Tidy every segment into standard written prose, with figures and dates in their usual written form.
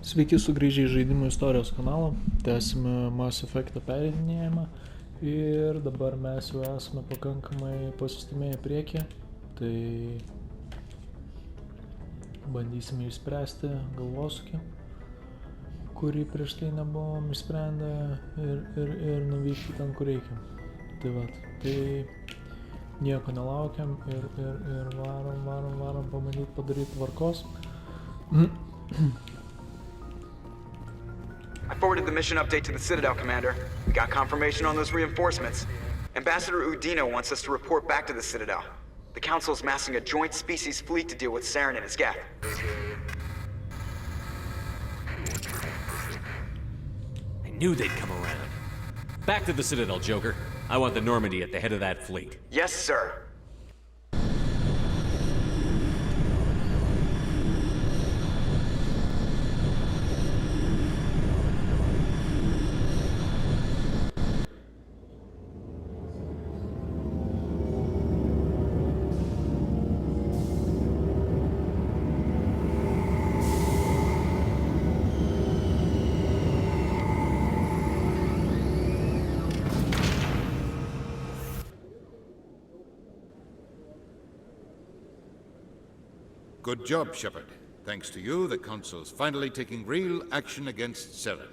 Sveiki sugrįžę į žaidimų istorijos kanalą, tęsime Mass Effect'o perėdinėjimą ir dabar mes jau esame pakankamai pasistumėję priekį, tai bandysime išspręsti galvosūkį, kurį prieš tai nebuvom išsprendę ir nuvykti ten, kur reikia. Tai vat, tai nieko nelaukiam ir varom pamatyti padaryti tvarkos. I forwarded the mission update to the Citadel, Commander. We got confirmation on those reinforcements. Ambassador Udino wants us to report back to the Citadel. The Council is massing a joint species fleet to deal with Saren and his geth. I knew they'd come around. Back to the Citadel, Joker. I want the Normandy at the head of that fleet. Yes, sir. Good job, Shepard. Thanks to you, the Council's finally taking real action against Saren.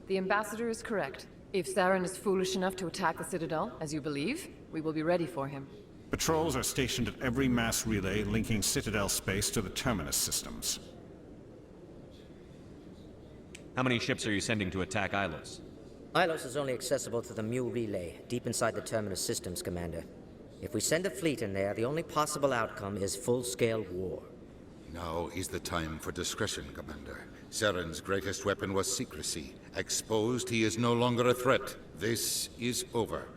The Ambassador is correct. If Saren is foolish enough to attack the Citadel, as you believe, we will be ready for him. Patrols are stationed at every mass relay linking Citadel space to the Terminus systems. How many ships are you sending to attack Ilos? Ilos is only accessible to the Mu relay, deep inside the Terminus systems, Commander. If we send a fleet in there, the only possible outcome is full-scale war. Now is the time for discretion, Commander. Saren's greatest weapon was secrecy. Exposed, he is no longer a threat. This is over.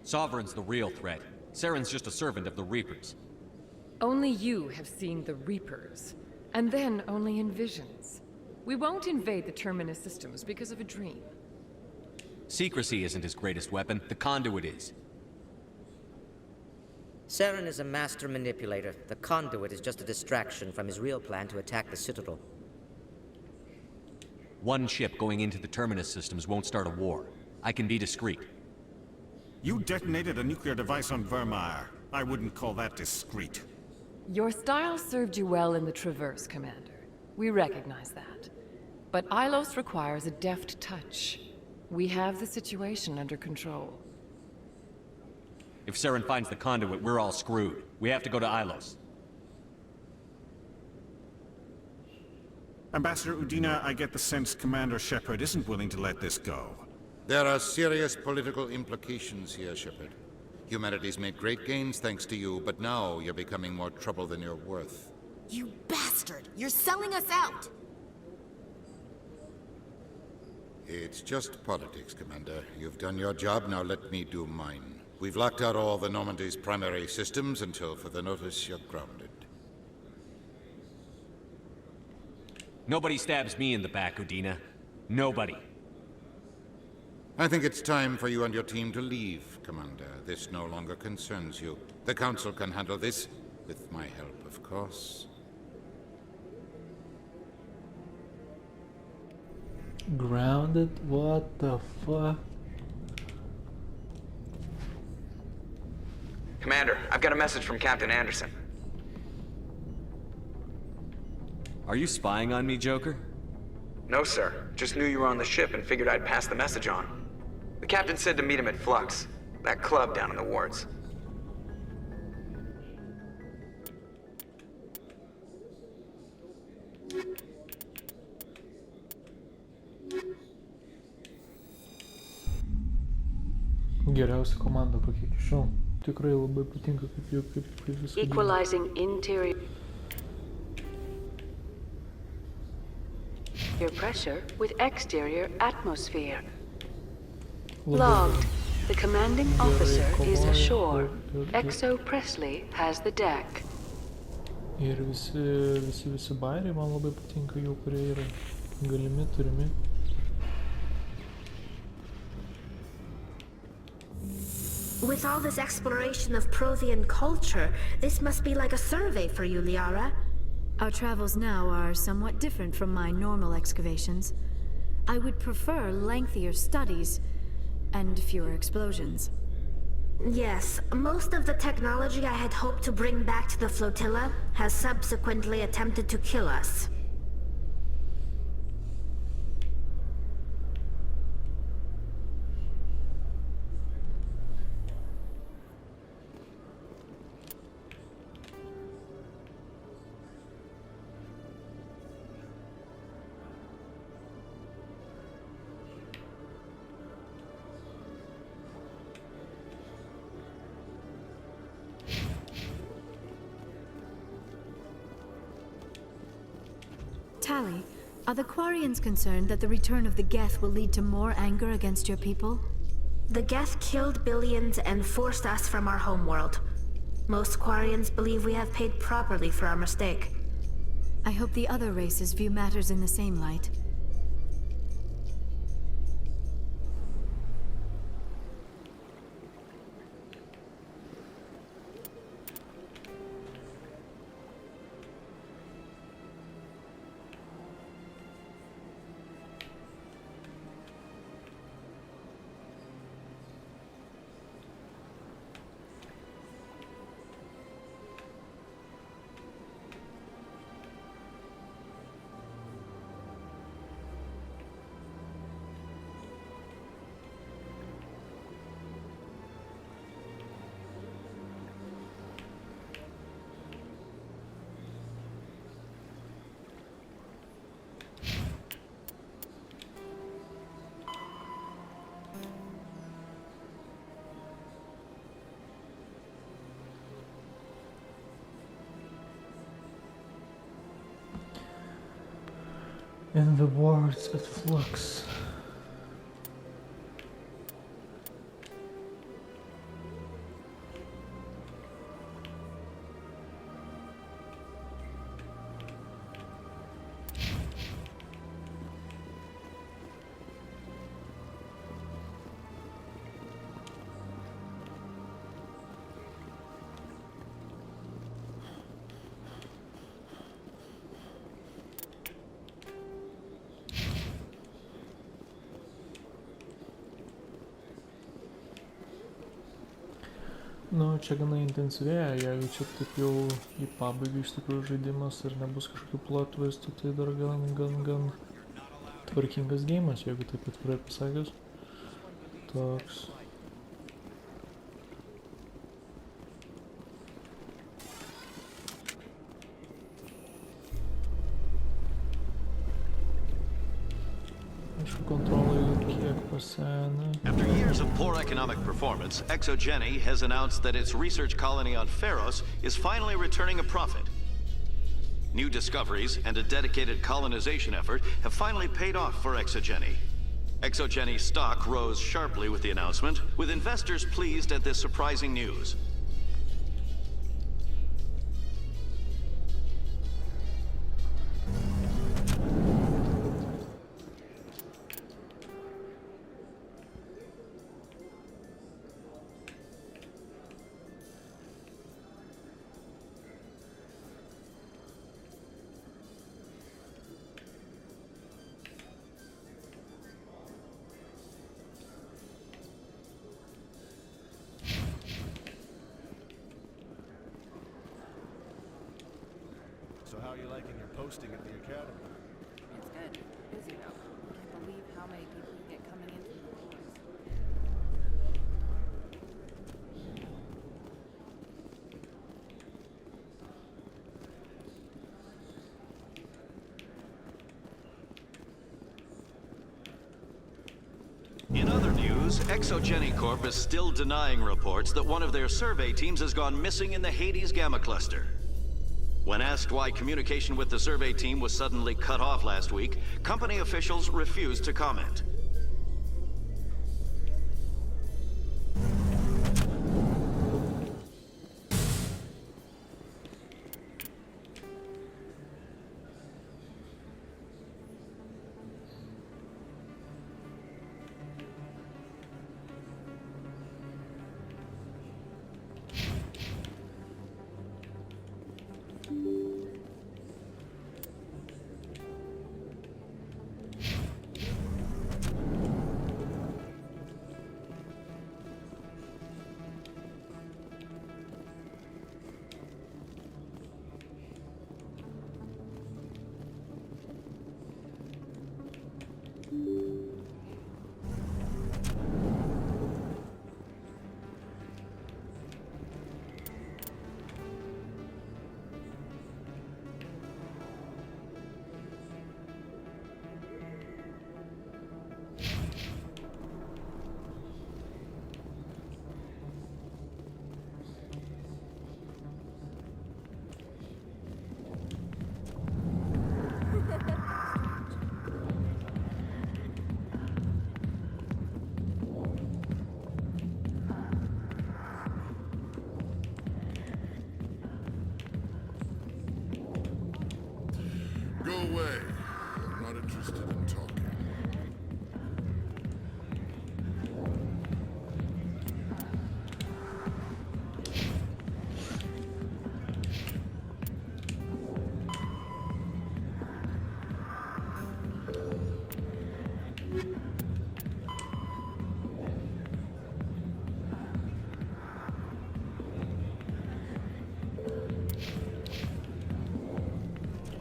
Sovereign's the real threat. Saren's just a servant of the Reapers. Only you have seen the Reapers, and then only in visions. We won't invade the Terminus systems because of a dream. Secrecy isn't his greatest weapon, the conduit is. Saren is a master manipulator. The conduit is just a distraction from his real plan to attack the Citadel. One ship going into the Terminus systems won't start a war. I can be discreet. You detonated a nuclear device on Vermeer. I wouldn't call that discreet. Your style served you well in the Traverse, Commander. We recognize that. But Ilos requires a deft touch. We have the situation under control. If Saren finds the conduit, we're all screwed. We have to go to Ilos. Ambassador Udina, I get the sense Commander Shepard isn't willing to let this go. There are serious political implications here, Shepard. Humanity's made great gains thanks to you, but now you're becoming more trouble than you're worth. You bastard! You're selling us out! It's just politics, Commander. You've done your job, now let me do mine. We've locked out all the Normandy's primary systems until further notice you're grounded. Nobody stabs me in the back, Udina. Nobody. I think it's time for you and your team to leave, Commander. This no longer concerns you. The Council can handle this, with my help, of course. Grounded? What the fuck? Commander, I've got a message from Captain Anderson. Are you spying on me, Joker? No, sir. Just knew you were on the ship and figured I'd pass the message on. The captain said to meet him at Flux, that club down in the wards. Geriausia komanda, kokia iki šiol. Tikrai labai patinka, kaip viskas. Equalizing interior pressure with exterior atmosphere. Logged. The commanding officer is ashore. Exo Presley has the deck. Ir visi bairiai man labai patinka jau, kurie yra galimi, turimi. With all this exploration of Prothean culture, this must be like a survey for you, Liara. Our travels now are somewhat different from my normal excavations. I would prefer lengthier studies and fewer explosions. Yes, most of the technology I had hoped to bring back to the flotilla has subsequently attempted to kill us. Tali, are the Quarians concerned that the return of the Geth will lead to more anger against your people? The Geth killed billions and forced us from our homeworld. Most Quarians believe we have paid properly for our mistake. I hope the other races view matters in the same light. In the words at flux. Nu, čia gana intensyvėja, jeigu čia taip jau į pabaigą iš tikrųjų žaidimas ir nebus kažkokių plot twistų, tai dar gan tvarkingas geimas, jeigu taip atvirai pasakius. Toks. After years of poor economic performance, Exogeny has announced that its research colony on Pharos is finally returning a profit. New discoveries and a dedicated colonization effort have finally paid off for Exogeny. Exogeny's stock rose sharply with the announcement, with investors pleased at this surprising news. So how are you liking your posting at the academy? It's good. Busy though. Can't believe how many people you get coming in from the boys. In other news, Exogeny Corp is still denying reports that one of their survey teams has gone missing in the Hades Gamma Cluster. When asked why communication with the survey team was suddenly cut off last week, company officials refused to comment. away. I'm not interested in talking.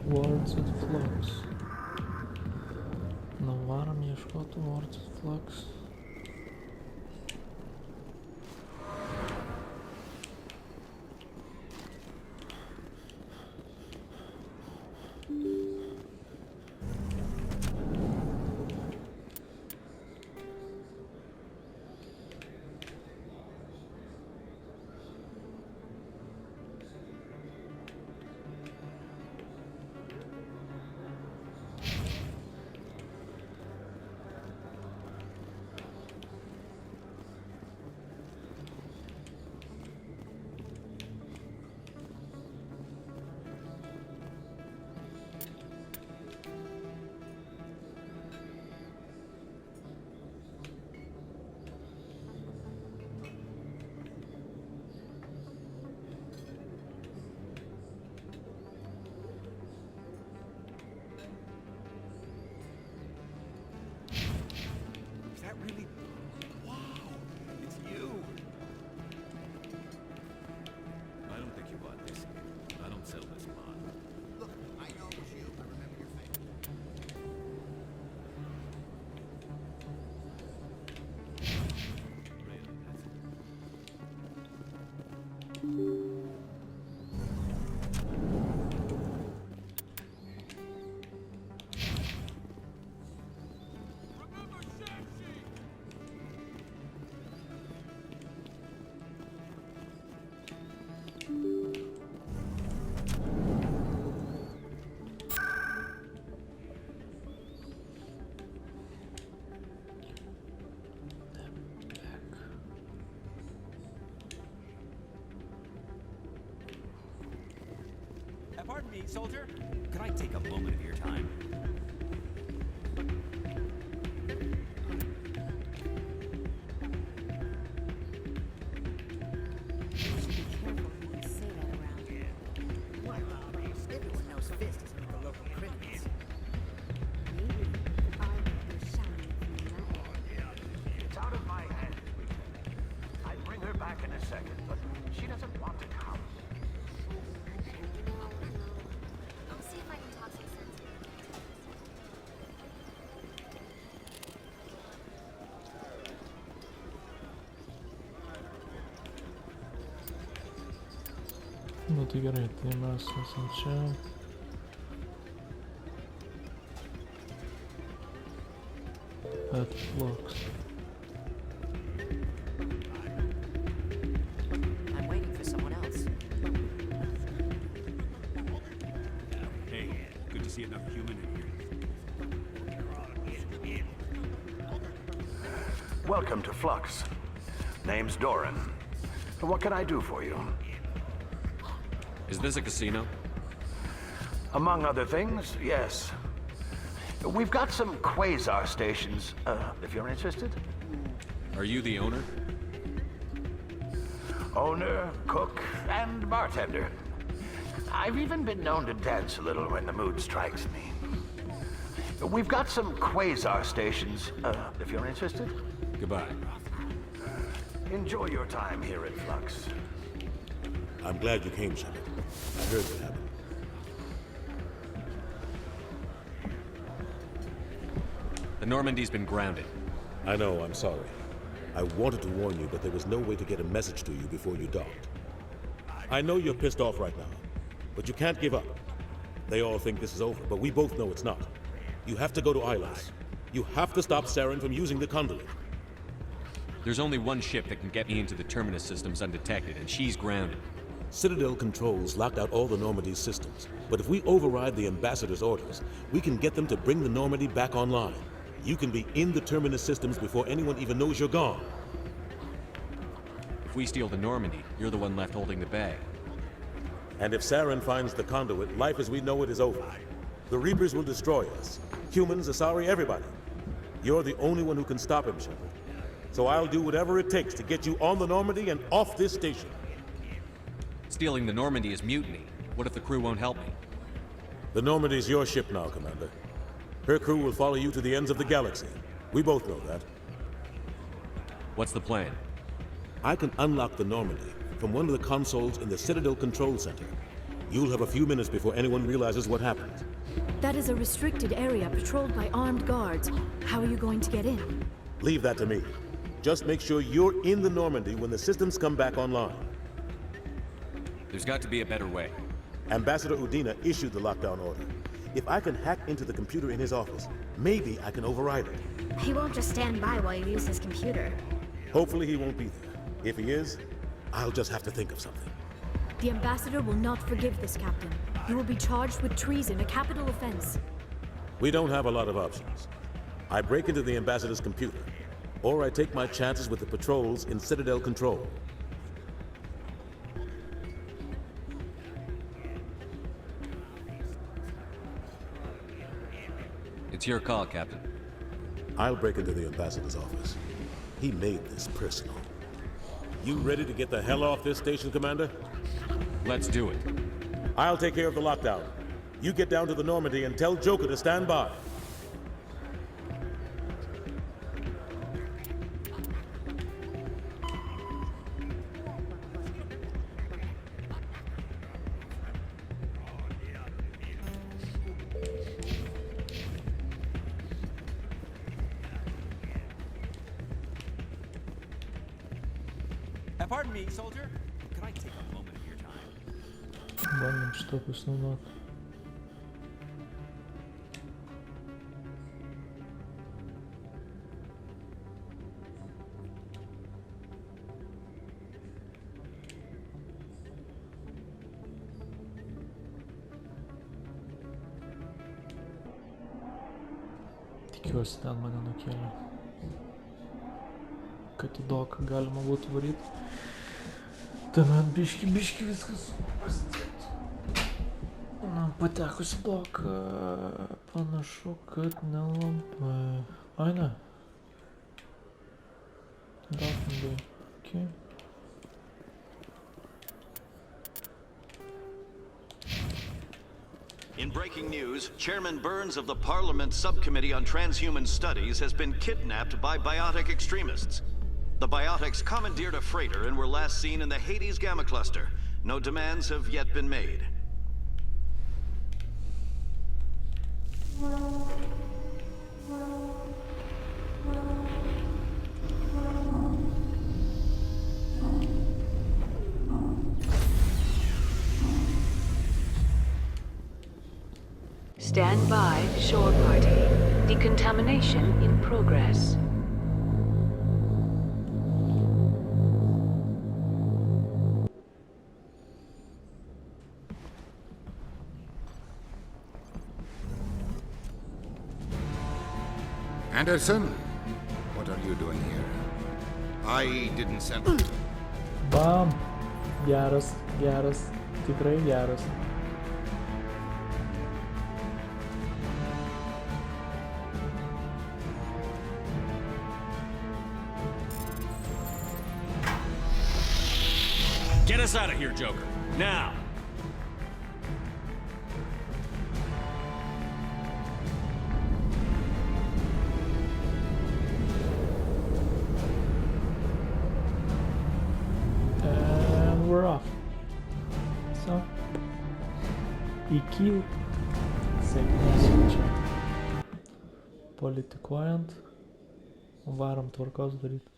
Words at Flux. Nu, varam ieškoti Words at Flux. Pardon me, soldier. Could I take a moment of your time? It's out of my hands. I'd bring her back in a second, but she doesn't want to come. Nu tai gerai, tai mes esam čia. At Flux. I'm waiting for someone else. Hey, good to see enough human in here. Welcome to Flux. Name's Doran. What can I do for you? Is this a casino? Among other things, yes. We've got some quasar stations, if you're interested. Are you the owner? Owner, cook, and bartender. I've even been known to dance a little when the mood strikes me. We've got some quasar stations, if you're interested. Goodbye. Enjoy your time here at Flux. I'm glad you came, Shiame. I heard what happened. The Normandy's been grounded. I know, I'm sorry. I wanted to warn you, but there was no way to get a message to you before you docked. I know you're pissed off right now, but you can't give up. They all think this is over, but we both know it's not. You have to go to Islas. You have to stop Saren from using the conduit. There's only one ship that can get me into the Terminus systems undetected, and she's grounded. Citadel controls locked out all the Normandy's systems, but if we override the Ambassador's orders, we can get them to bring the Normandy back online. You can be in the Terminus systems before anyone even knows you're gone. If we steal the Normandy, you're the one left holding the bag. And if Saren finds the conduit, life as we know it is over. The Reapers will destroy us. Humans, Asari, everybody. You're the only one who can stop him, Shepard. So I'll do whatever it takes to get you on the Normandy and off this station. Stealing the Normandy is mutiny. What if the crew won't help me? The Normandy's your ship now, Commander. Her crew will follow you to the ends of the galaxy. We both know that. What's the plan? I can unlock the Normandy from one of the consoles in the Citadel Control Center. You'll have a few minutes before anyone realizes what happened. That is a restricted area patrolled by armed guards. How are you going to get in? Leave that to me. Just make sure you're in the Normandy when the systems come back online. There's got to be a better way. Ambassador Udina issued the lockdown order. If I can hack into the computer in his office, maybe I can override it. He won't just stand by while you use his computer. Hopefully he won't be there. If he is, I'll just have to think of something. The Ambassador will not forgive this, Captain. You will be charged with treason, a capital offense. We don't have a lot of options. I break into the Ambassador's computer, or I take my chances with the patrols in Citadel Control. It's your call, Captain. I'll break into the Ambassador's office. He made this personal. You ready to get the hell off this station, Commander? Let's do it. I'll take care of the lockdown. You get down to the Normandy and tell Joker to stand by. Pardon me, soldier. Could I take a moment of your time? Bandom šitą pasinaudot. Tikiuosi ten mane nukėlė. Kad į doką galima būtų varyti. Tuomet biški viskas prasidėtų. Na, patekus į doką, panašu, kad nelabai. Ai, ne. Dafingai. Okay. In breaking news, Chairman Burns of the Parliament Subcommittee on Transhuman Studies has been kidnapped by biotic extremists. The biotics commandeered a freighter and were last seen in the Hades Gamma Cluster. No demands have yet been made. Stand by, shore party. Decontamination in progress. Anderson, what are you doing here? I didn't send... Bam! Geras, tikrai geras. Get us out of here, Joker. Now! And we're off. So, iki sėkmės čia. Politikuojant, varom tvarkos daryti.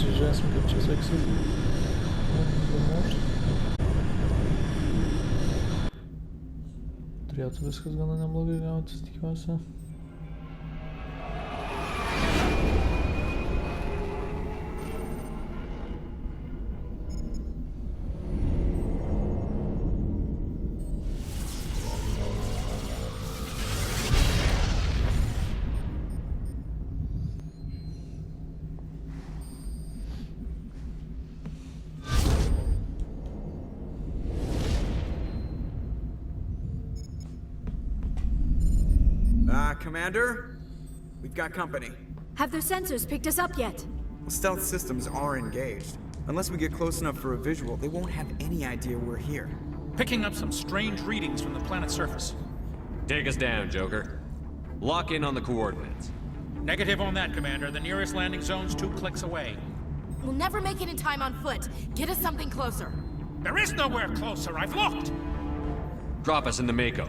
Pasižiūrėsim, kaip čia seksis. Turėtų viskas gana neblogai gautis, tikiuosi. Commander? We've got company. Have their sensors picked us up yet? Well, stealth systems are engaged. Unless we get close enough for a visual, they won't have any idea we're here. Picking up some strange readings from the planet's surface. Take us down, Joker. Lock in on the coordinates. Negative on that, Commander. The nearest landing zone's 2 clicks away. We'll never make it in time on foot. Get us something closer. There is nowhere closer. I've looked. Drop us in the Mako.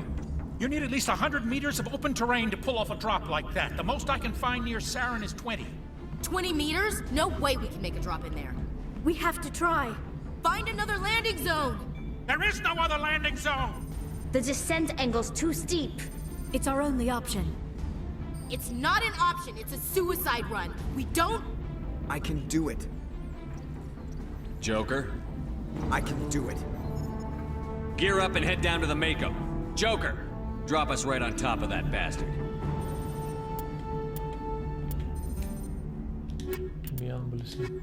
You need at least 100 meters of open terrain to pull off a drop like that. The most I can find near Saren is 20. 20 meters? No way we can make a drop in there. We have to try. Find another landing zone! There is no other landing zone! The descent angle's too steep. It's our only option. It's not an option, it's a suicide run. We don't... I can do it. Joker? I can do it. Gear up and head down to the Mako. Joker! Drop us right on top of that bastard. Bijam balsi.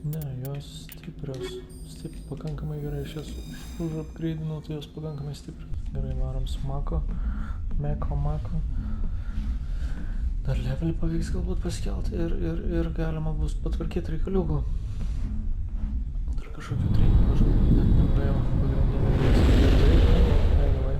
Ne, jos stiprios. Pakankamai gerai, aš jas užupgreidinau, tai jos pakankamai stiprios. Gerai, varom su Mako. Mako. Dar levelį pavyks galbūt pasikelti ir galima bus patvarkyti reikaliukų. Dar kažkokių treikų aš galbūt net nepraėjau pagrindinį. Anyway.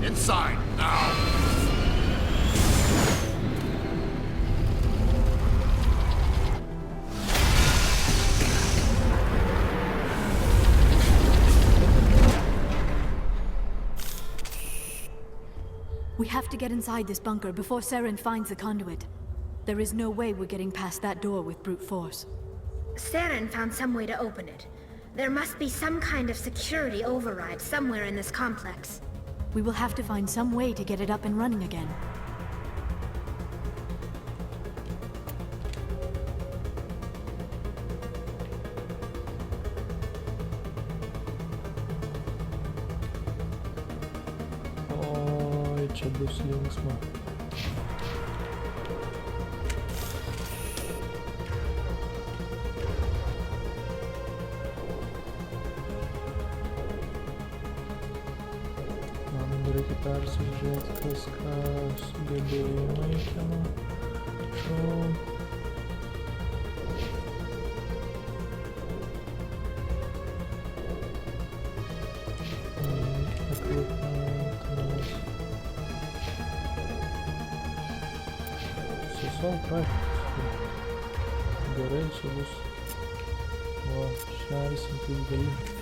Inside, now! We have to get inside this bunker before Saren finds the conduit. There is no way we're getting past that door with brute force. Saren found some way to open it. There must be some kind of security override somewhere in this complex. We will have to find some way to get it up and running again. Oi, čia bus linksma. Reikia persižiūrėti, kas ką sugebėjimai kieno. Susol praktiškai. Gerai, čia bus. Va, šersim kaip gali.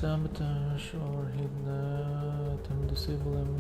Sabotage or hidden item, disable them.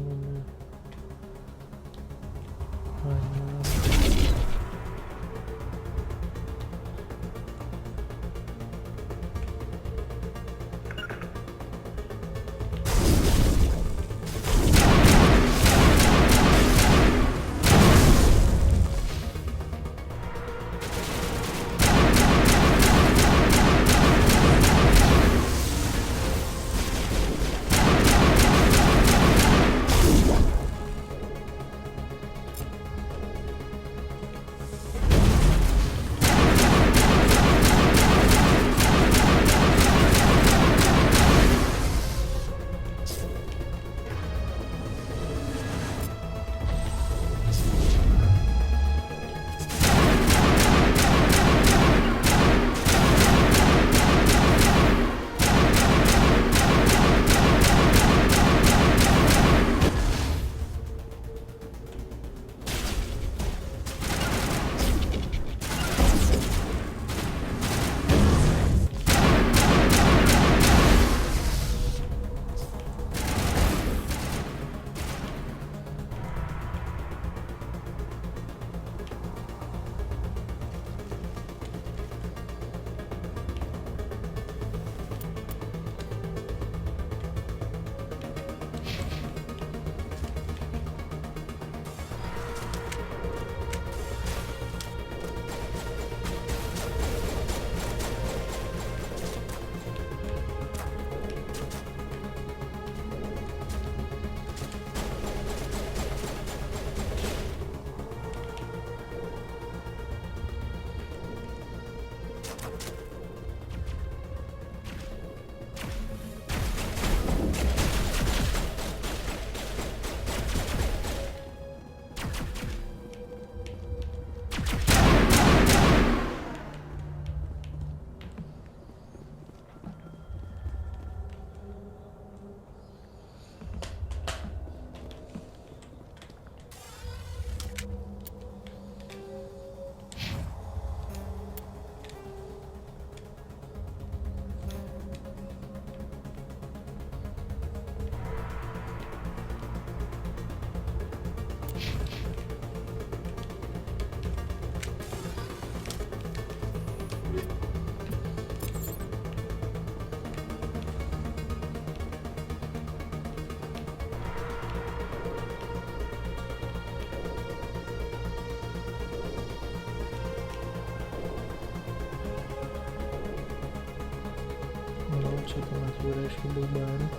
Čia tuomet jau reiškia baigbarį.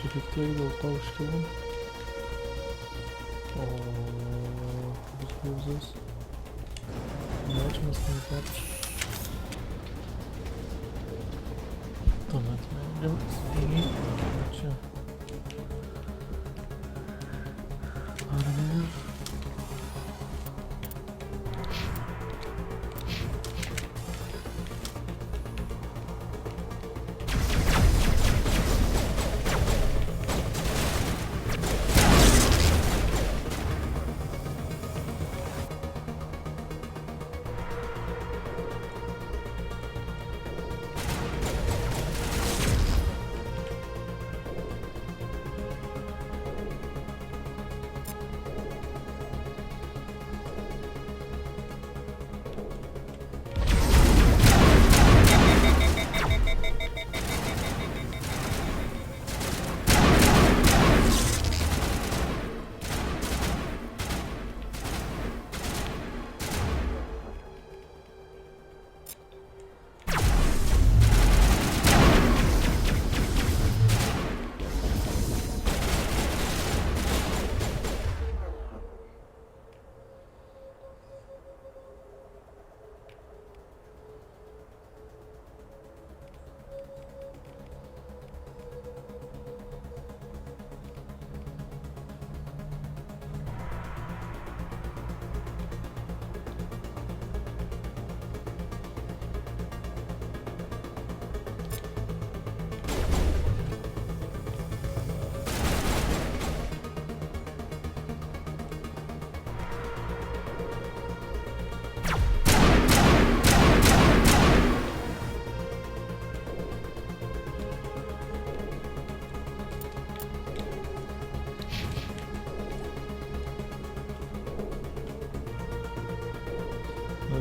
čia kaip tiek dėl to užkilom. O... bus klauzas. Nečiamas neįpėtas. Tuomet meldžiam. Čia. Ar ne?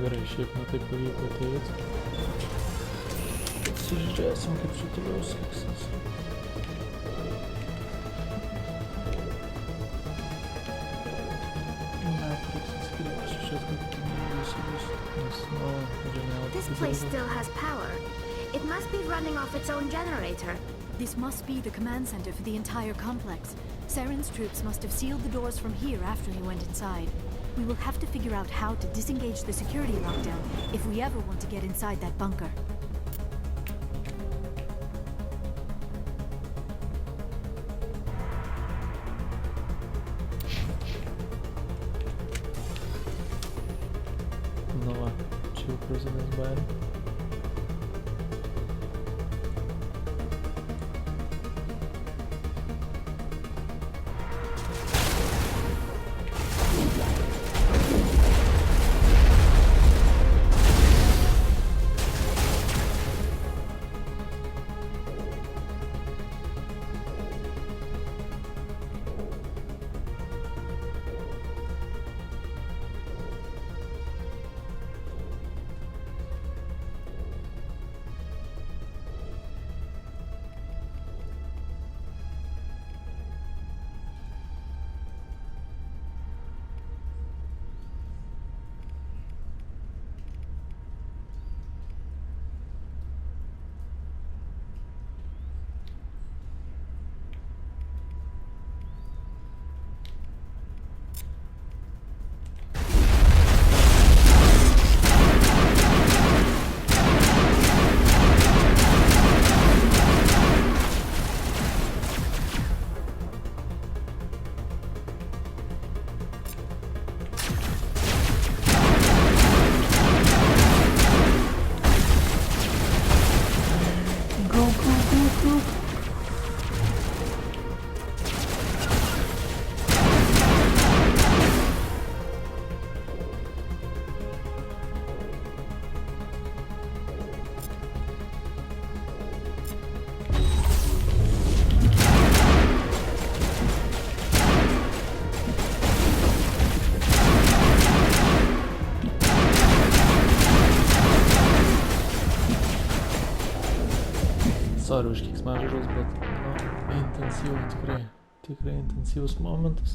Gerai, šiaip netaip pavyko ateit. Pasižiūrėsim, kaip čia toliau seksis. This place still has power. It must be running off its own generator. This must be the command center for the entire complex. Saren's troops must have sealed the doors from here after he went inside. We will have to figure out how to disengage the security lockdown if we ever want to get inside that bunker. Nu va, čia jau prasidės bairė. Sorry už keiksmažodžius, bet intensyvų, tikrai intensyvus momentas.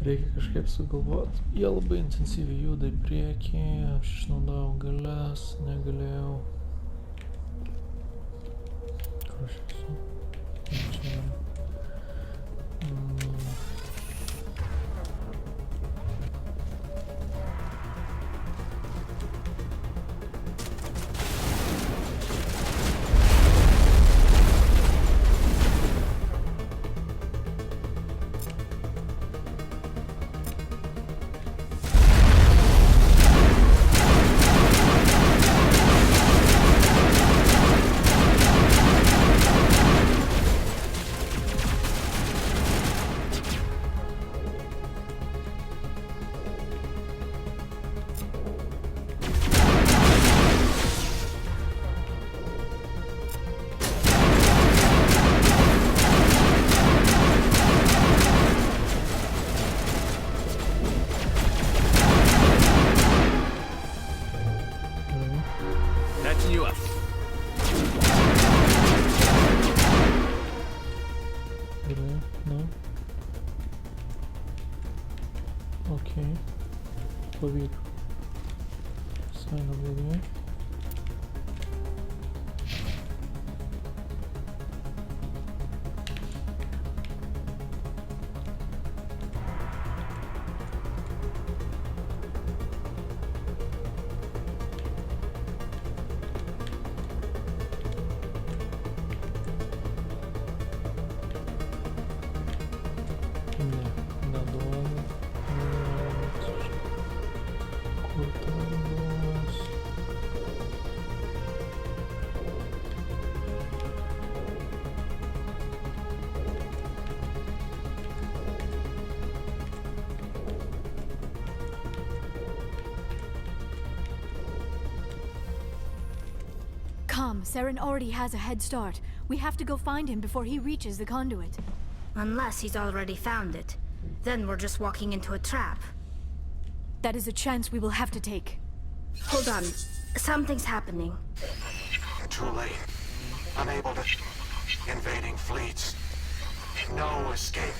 Reikia kažkaip sugalvoti. Jie labai intensyviai juda į priekį, aš išnaudojau galias, negalėjau. Kur aš esu? Čia. Okay. Pavyko. Visai neblogai. Come, Saren already has a head start. We have to go find him before he reaches the conduit. Unless he's already found it. Then we're just walking into a trap. That is a chance we will have to take. Hold on. Something's happening. Too late. Unable to... Invading fleets. No escape.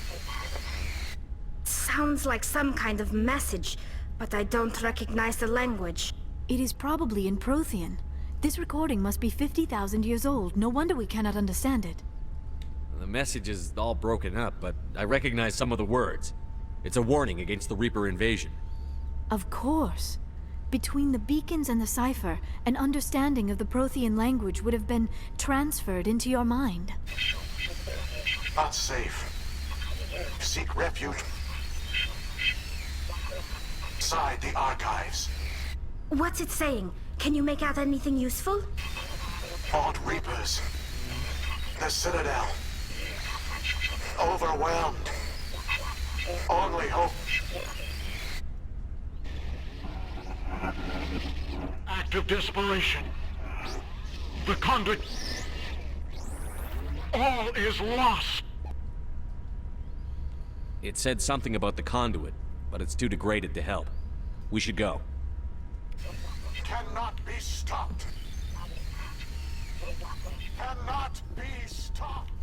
Sounds like some kind of message, but I don't recognize the language. It is probably in Prothean. This recording must be 50,000 years old. No wonder we cannot understand it. The message is all broken up, but I recognize some of the words. It's a warning against the Reaper invasion. Of course. Between the beacons and the cipher, an understanding of the Prothean language would have been transferred into your mind. Not safe. Seek refuge. Inside the archives. What's it saying? Can you make out anything useful? Fought Reapers. The Citadel. Overwhelmed. Only hope. Act of desperation. The conduit. All is lost. It said something about the conduit, but it's too degraded to help. We should go. Cannot be stopped. Cannot be stopped.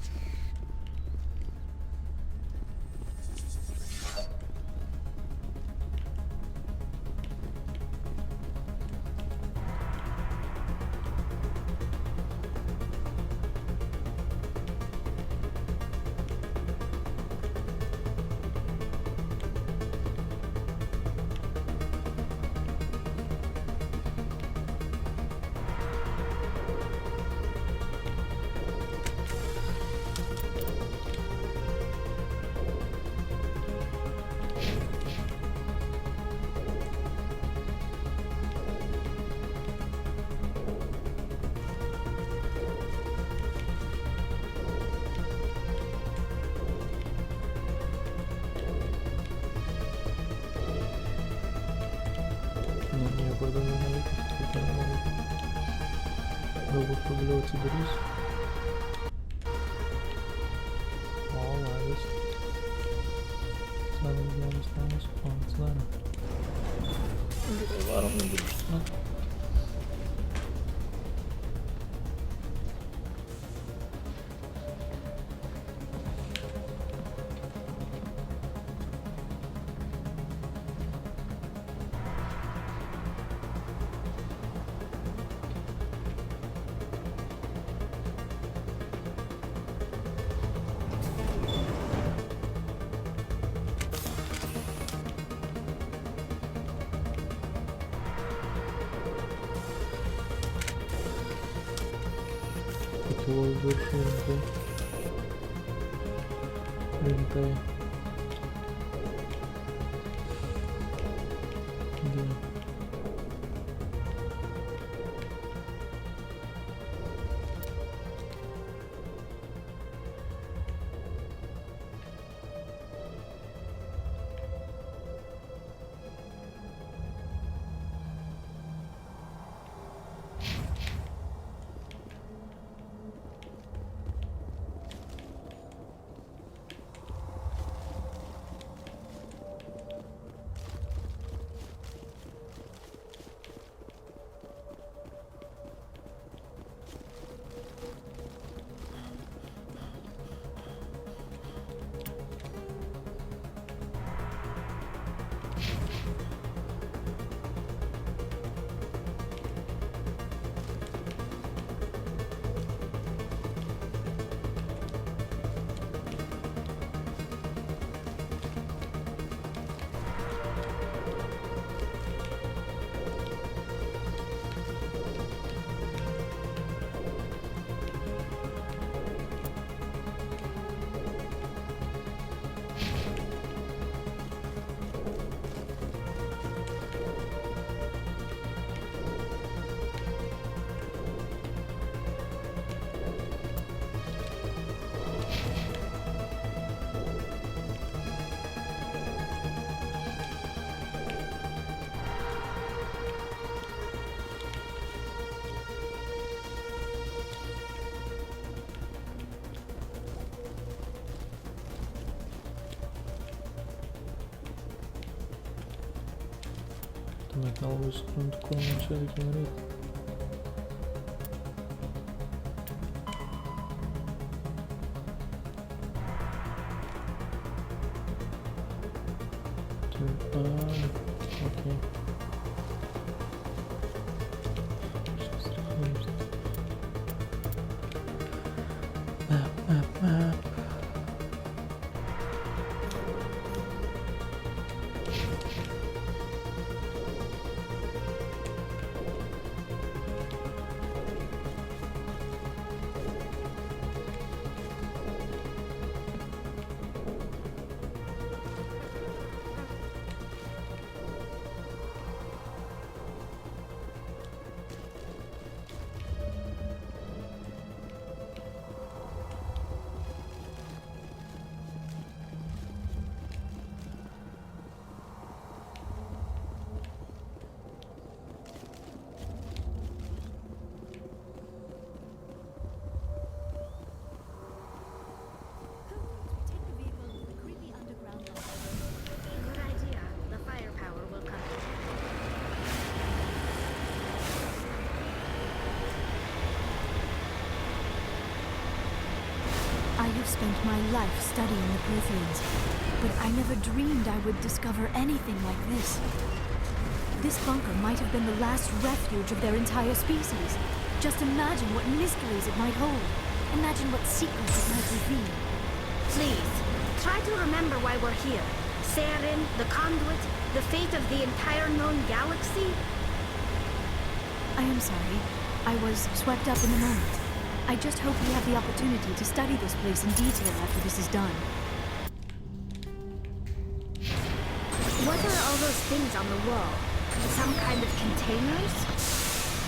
Galbūt pagaliau atsidarys. O, labas. Senas geras namas. O, atsidarė. Gerai, varom nugrįžti, ne? Pakilau viršų rimtai. net nelabai suprantu, ko man čia reikia daryti. Okay. Map. I have spent my life studying the Protheans, but I never dreamed I would discover anything like this. This bunker might have been the last refuge of their entire species. Just imagine what mysteries it might hold. Imagine what secrets it might reveal. Please, try to remember why we're here. Saren, the Conduit, the fate of the entire known galaxy. I am sorry. I was swept up in the moment. I just hope we have the opportunity to study this place in detail after this is done. What are all those things on the wall? Some kind of containers?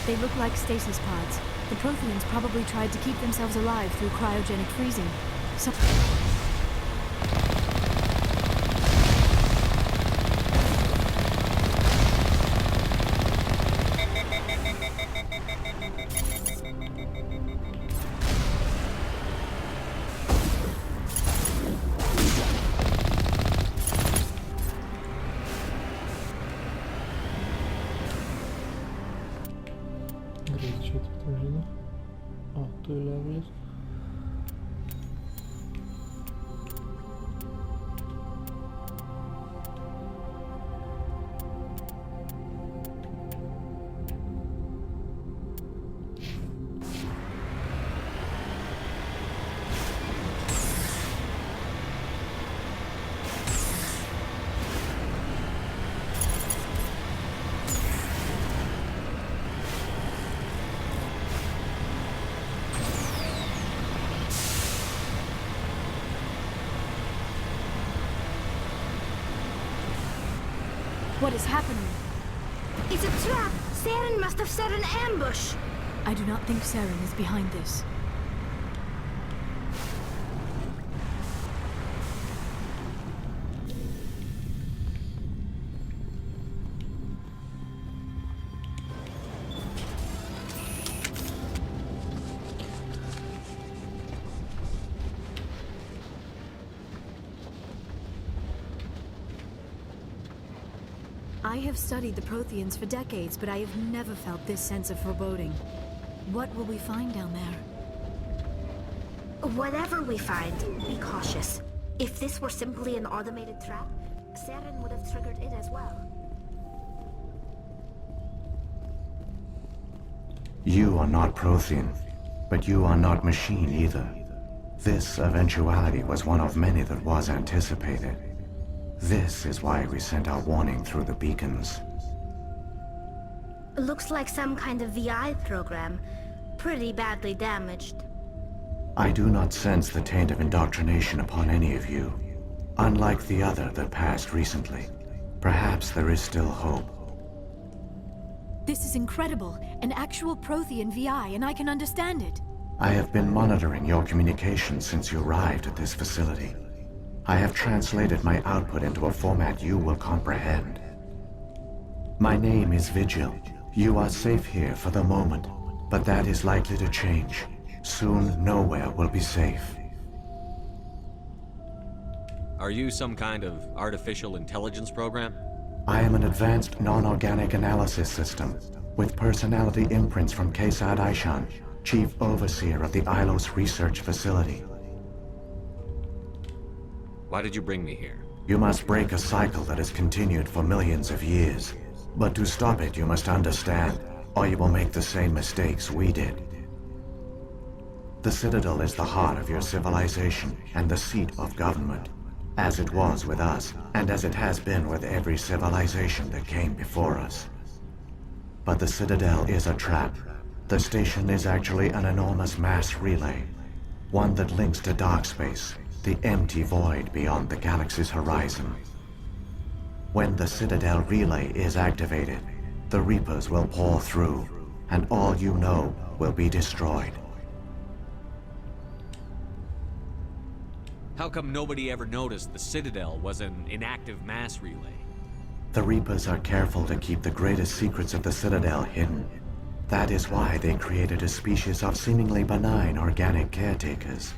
They look like stasis pods. The Protheans probably tried to keep themselves alive through cryogenic freezing. Greičiau tik tai žinau. O, tu levelis. What is happening? It's a trap! Saren must have set an ambush! I do not think Saren is behind this. I have studied the Protheans for decades, but I have never felt this sense of foreboding. What will we find down there? Whatever we find, be cautious. If this were simply an automated trap, Saren would have triggered it as well. You are not Prothean, but you are not machine either. This eventuality was one of many that was anticipated. This is why we sent our warning through the beacons. Looks like some kind of VI program. Pretty badly damaged. I do not sense the taint of indoctrination upon any of you. Unlike the other that passed recently. Perhaps there is still hope. This is incredible. An actual Prothean VI, and I can understand it. I have been monitoring your communications since you arrived at this facility. I have translated my output into a format you will comprehend. My name is Vigil. You are safe here for the moment, but that is likely to change. Soon, nowhere will be safe. Are you some kind of artificial intelligence program? I am an advanced non-organic analysis system with personality imprints from Kesad Aishan, Chief Overseer of the Ilos Research Facility. Why did you bring me here? You must break a cycle that has continued for millions of years. But to stop it, you must understand, or you will make the same mistakes we did. The Citadel is the heart of your civilization and the seat of government, as it was with us, and as it has been with every civilization that came before us. But the Citadel is a trap. The station is actually an enormous mass relay, one that links to dark space, the empty void beyond the galaxy's horizon. When the Citadel relay is activated, the Reapers will pour through, and all you know will be destroyed. How come nobody ever noticed the Citadel was an inactive mass relay? The Reapers are careful to keep the greatest secrets of the Citadel hidden. That is why they created a species of seemingly benign organic caretakers.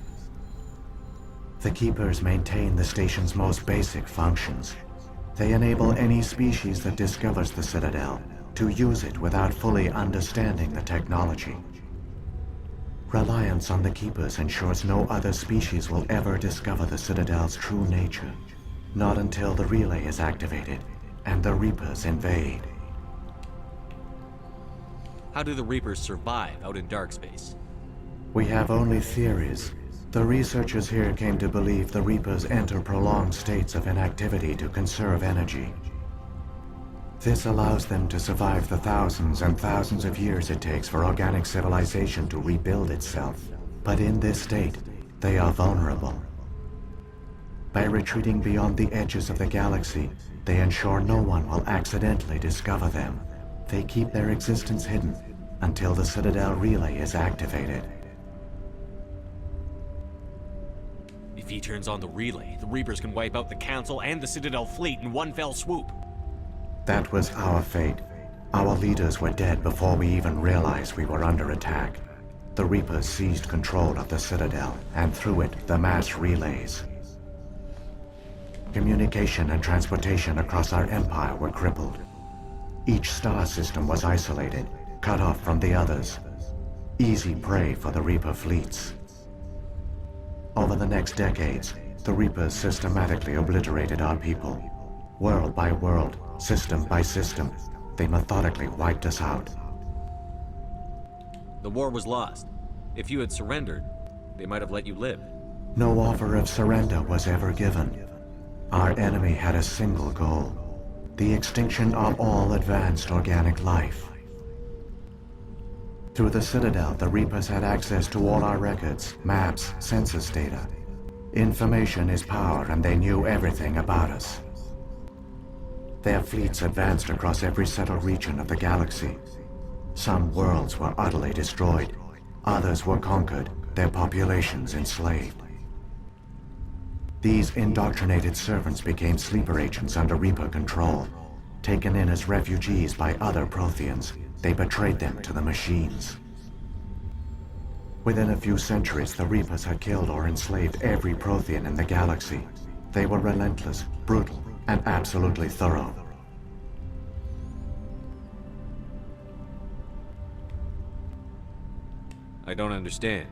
The Keepers maintain the station's most basic functions. They enable any species that discovers the Citadel to use it without fully understanding the technology. Reliance on the Keepers ensures no other species will ever discover the Citadel's true nature. Not until the relay is activated and the Reapers invade. How do the Reapers survive out in dark space? We have only theories. The researchers here came to believe the Reapers enter prolonged states of inactivity to conserve energy. This allows them to survive the thousands and thousands of years it takes for organic civilization to rebuild itself. But in this state, they are vulnerable. By retreating beyond the edges of the galaxy, they ensure no one will accidentally discover them. They keep their existence hidden until the Citadel relay is activated. If he turns on the relay, the Reapers can wipe out the Council and the Citadel fleet in one fell swoop. That was our fate. Our leaders were dead before we even realized we were under attack. The Reapers seized control of the Citadel, and through it, the mass relays. Communication and transportation across our empire were crippled. Each star system was isolated, cut off from the others. Easy prey for the Reaper fleets. Over the next decades, the Reapers systematically obliterated our people. World by world, system by system, they methodically wiped us out. The war was lost. If you had surrendered, they might have let you live. No offer of surrender was ever given. Our enemy had a single goal: the extinction of all advanced organic life. Through the Citadel, the Reapers had access to all our records, maps, census data. Information is power, and they knew everything about us. Their fleets advanced across every settled region of the galaxy. Some worlds were utterly destroyed. Others were conquered, their populations enslaved. These indoctrinated servants became sleeper agents under Reaper control. Taken in as refugees by other Protheans, they betrayed them to the machines. Within a few centuries, the Reapers had killed or enslaved every Prothean in the galaxy. They were relentless, brutal, and absolutely thorough. I don't understand.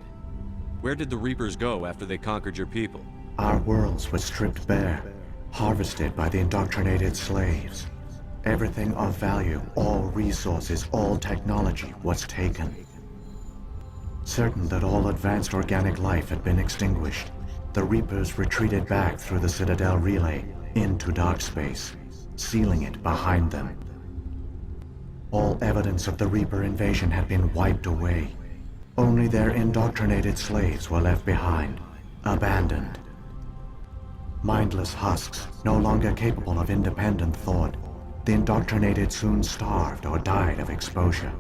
Where did the Reapers go after they conquered your people? Our worlds were stripped bare, harvested by the indoctrinated slaves. Everything of value, all resources, all technology was taken. Certain that all advanced organic life had been extinguished, the Reapers retreated back through the Citadel relay into dark space, sealing it behind them. All evidence of the Reaper invasion had been wiped away. Only their indoctrinated slaves were left behind, abandoned. Mindless husks, no longer capable of independent thought, the indoctrinated soon starved or died of exposure.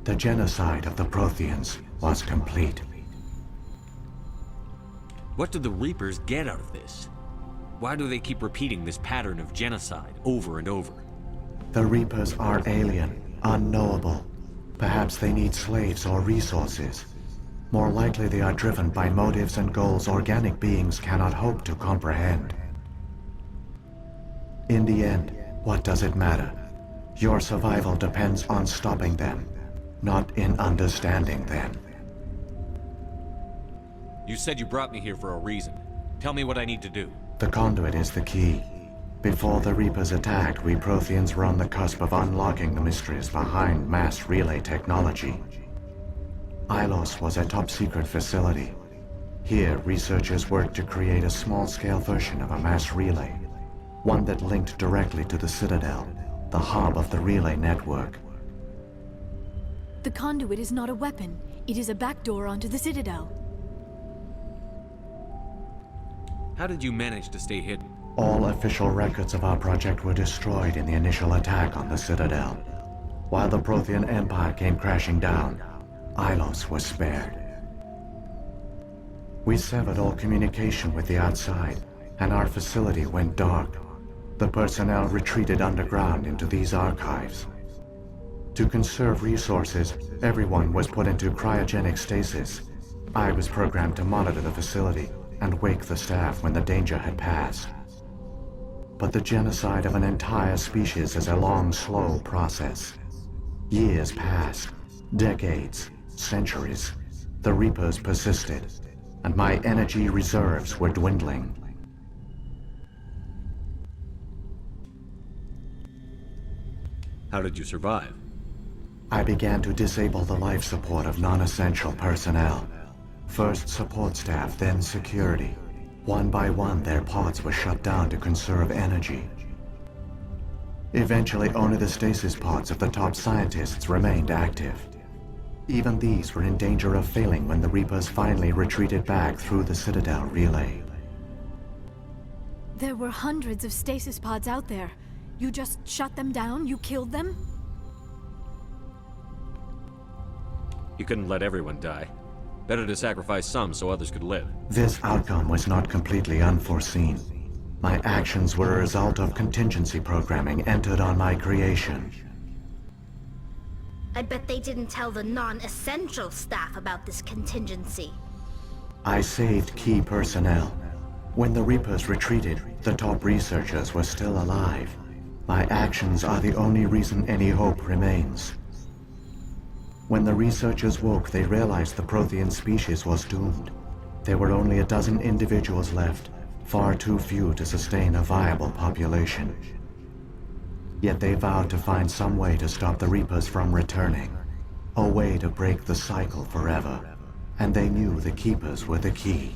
The genocide of the Protheans was complete. What do the Reapers get out of this? Why do they keep repeating this pattern of genocide over and over? The Reapers are alien, unknowable. Perhaps they need slaves or resources. More likely they are driven by motives and goals organic beings cannot hope to comprehend. In the end, What does it matter? Your survival depends on stopping them, not in understanding them. You said you brought me here for a reason. Tell me what I need to do. The conduit is the key. Before the Reapers attacked, we Protheans were on the cusp of unlocking the mysteries behind mass relay technology. Ilos was a top-secret facility. Here, researchers worked to create a small-scale version of a mass relay, one that linked directly to the Citadel, the hub of the relay network. The conduit is not a weapon. It is a backdoor onto the Citadel. How did you manage to stay hidden? All official records of our project were destroyed in the initial attack on the Citadel. While the Prothean Empire came crashing down, Ilos was spared. We severed all communication with the outside, and our facility went dark. The personnel retreated underground into these archives. To conserve resources, everyone was put into cryogenic stasis. I was programmed to monitor the facility and wake the staff when the danger had passed. But the genocide of an entire species is a long, slow process. Years passed, decades, centuries. The Reapers persisted, and my energy reserves were dwindling. How did you survive? I began to disable the life support of non-essential personnel. First support staff, then security. One by one, their pods were shut down to conserve energy. Eventually, only the stasis pods of the top scientists remained active. Even these were in danger of failing when the Reapers finally retreated back through the Citadel relay. There were hundreds of stasis pods out there. You just shut them down? You killed them? You couldn't let everyone die. Better to sacrifice some so others could live. This outcome was not completely unforeseen. My actions were a result of contingency programming entered on my creation. I bet they didn't tell the non-essential staff about this contingency. I saved key personnel. When the Reapers retreated, the top researchers were still alive. My actions are the only reason any hope remains. When the researchers woke, they realized the Prothean species was doomed. There were only a dozen individuals left, far too few to sustain a viable population. Yet they vowed to find some way to stop the Reapers from returning, a way to break the cycle forever, and they knew the Keepers were the key.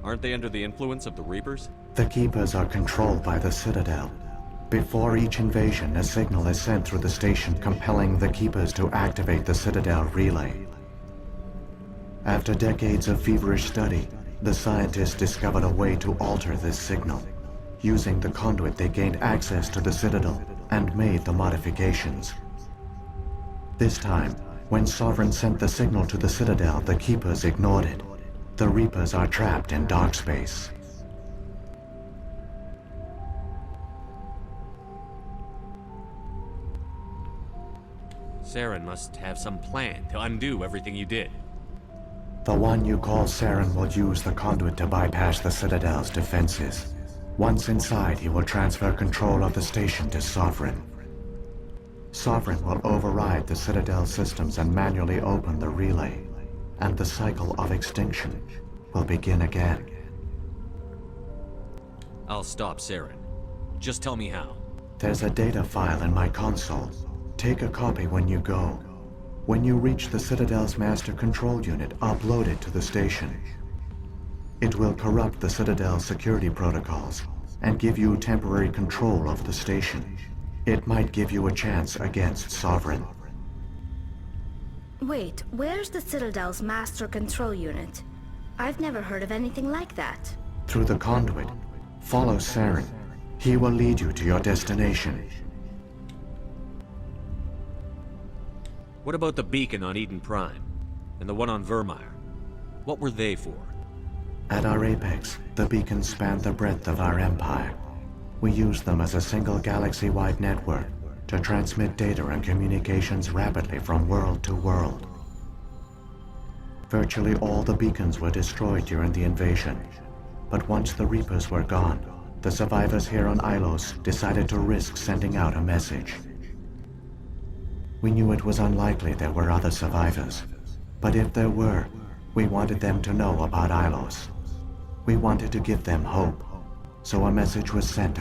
Aren't they under the influence of the Reapers? The Keepers are controlled by the Citadel. Before each invasion, a signal is sent through the station compelling the Keepers to activate the Citadel relay. After decades of feverish study, the scientists discovered a way to alter this signal. Using the conduit, they gained access to the Citadel and made the modifications. This time, when Sovereign sent the signal to the Citadel, the Keepers ignored it. The Reapers are trapped in dark space. Saren must have some plan to undo everything you did. The one you call Saren will use the conduit to bypass the Citadel's defenses. Once inside, he will transfer control of the station to Sovereign. Sovereign will override the Citadel systems and manually open the relay, and the cycle of extinction will begin again. I'll stop Saren. Just tell me how. There's a data file in my console. Take a copy when you go. When you reach the Citadel's master control unit, upload it to the station. It will corrupt the Citadel's security protocols and give you temporary control of the station. It might give you a chance against Sovereign. Wait, where's the Citadel's master control unit? I've never heard of anything like that. Through the conduit, follow Saren. He will lead you to your destination. What about the beacon on Eden Prime? And the one on Vermeer? What were they for? At our apex, the beacons spanned the breadth of our empire. We used them as a single galaxy-wide network to transmit data and communications rapidly from world to world. Virtually all the beacons were destroyed during the invasion. But once the Reapers were gone, the survivors here on Ilos decided to risk sending out a message. We knew it was unlikely there were other survivors, but if there were, we wanted them to know about Ilos. We wanted to give them hope, so a message was sent